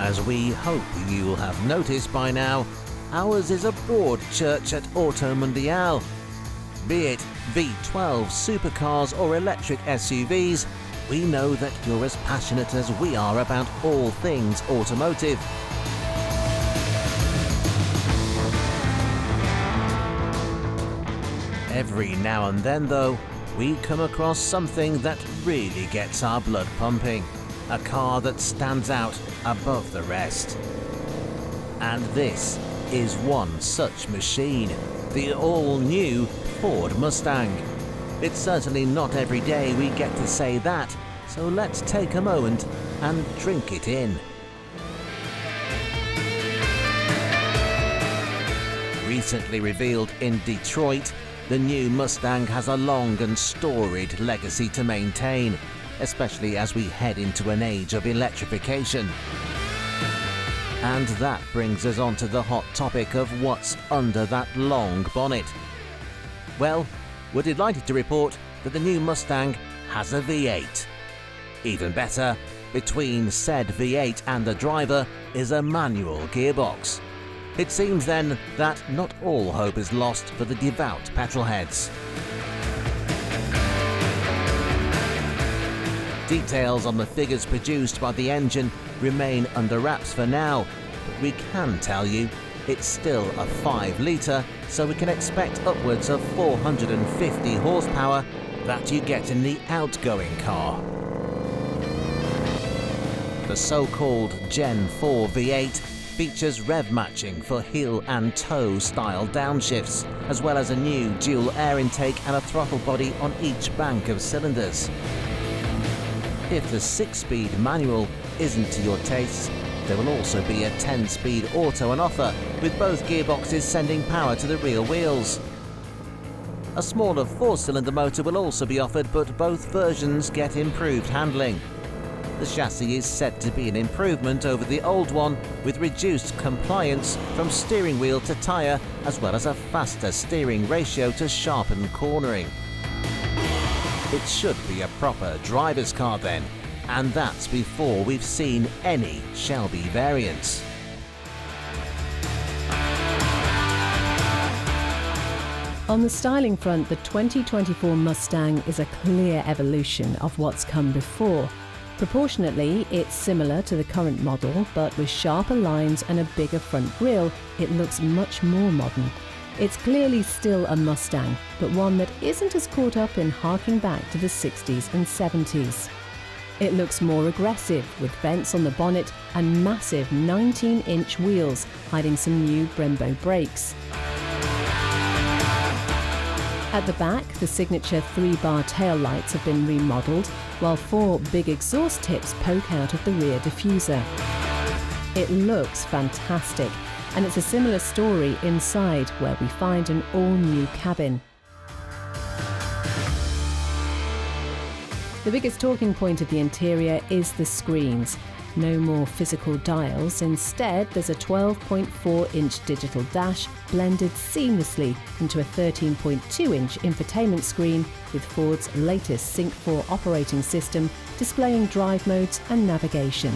As we hope you'll have noticed by now, ours is a broad church at Auto Mundial. Be it V12 supercars or electric SUVs, we know that you're as passionate as we are about all things automotive. Every now and then, though, we come across something that really gets our blood pumping. A car that stands out above the rest. And this is one such machine, the all-new Ford Mustang. It's certainly not every day we get to say that, so let's take a moment and drink it in. Recently revealed in Detroit, the new Mustang has a long and storied legacy to maintain, especially as we head into an age of electrification. And that brings us on to the hot topic of what's under that long bonnet. Well, we're delighted to report that the new Mustang has a V8. Even better, between said V8 and the driver is a manual gearbox. It seems then that not all hope is lost for the devout petrolheads. Details on the figures produced by the engine remain under wraps for now, but we can tell you it's still a 5-litre, so we can expect upwards of 450 horsepower that you get in the outgoing car. The so-called Gen 4 V8 features rev matching for heel and toe style downshifts, as well as a new dual air intake and a throttle body on each bank of cylinders. If the 6-speed manual isn't to your taste, there will also be a 10-speed auto on offer, with both gearboxes sending power to the rear wheels. A smaller 4-cylinder motor will also be offered, but both versions get improved handling. The chassis is said to be an improvement over the old one, with reduced compliance from steering wheel to tyre, as well as a faster steering ratio to sharpen cornering. It should be a proper driver's car then, and that's before we've seen any Shelby variants. On the styling front, the 2024 Mustang is a clear evolution of what's come before. Proportionately, it's similar to the current model, but with sharper lines and a bigger front grille, it looks much more modern. It's clearly still a Mustang, but one that isn't as caught up in harking back to the 60s and 70s. It looks more aggressive, with vents on the bonnet and massive 19-inch wheels hiding some new Brembo brakes. At the back, the signature 3-bar tail lights have been remodeled, while 4 big exhaust tips poke out of the rear diffuser. It looks fantastic, and it's a similar story inside, where we find an all-new cabin. The biggest talking point of the interior is the screens. No more physical dials. Instead, there's a 12.4-inch digital dash blended seamlessly into a 13.2-inch infotainment screen with Ford's latest Sync 4 operating system displaying drive modes and navigation.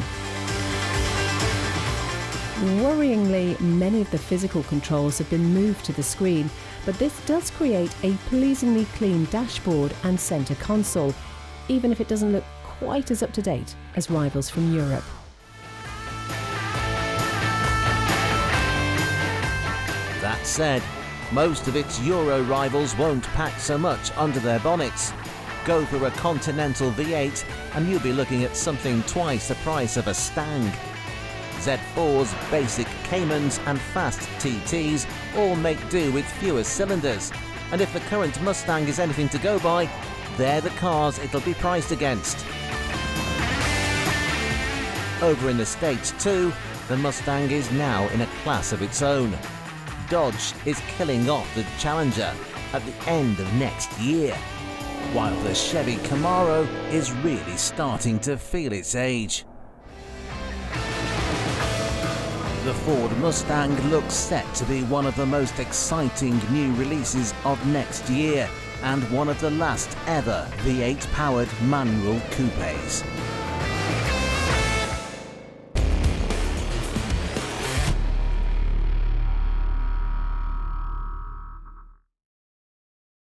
Worryingly, many of the physical controls have been moved to the screen, but this does create a pleasingly clean dashboard and center console, even if it doesn't look quite as up-to-date as rivals from Europe. That said, most of its Euro rivals won't pack so much under their bonnets. Go for a Continental V8 and you'll be looking at something twice the price of a Stang. Z4s, basic Caymans and fast TTs all make do with fewer cylinders, and if the current Mustang is anything to go by, they're the cars it'll be priced against. Over in the States too, the Mustang is now in a class of its own. Dodge is killing off the Challenger at the end of next year, while the Chevy Camaro is really starting to feel its age. The Ford Mustang looks set to be one of the most exciting new releases of next year, and one of the last ever V8-powered manual coupes.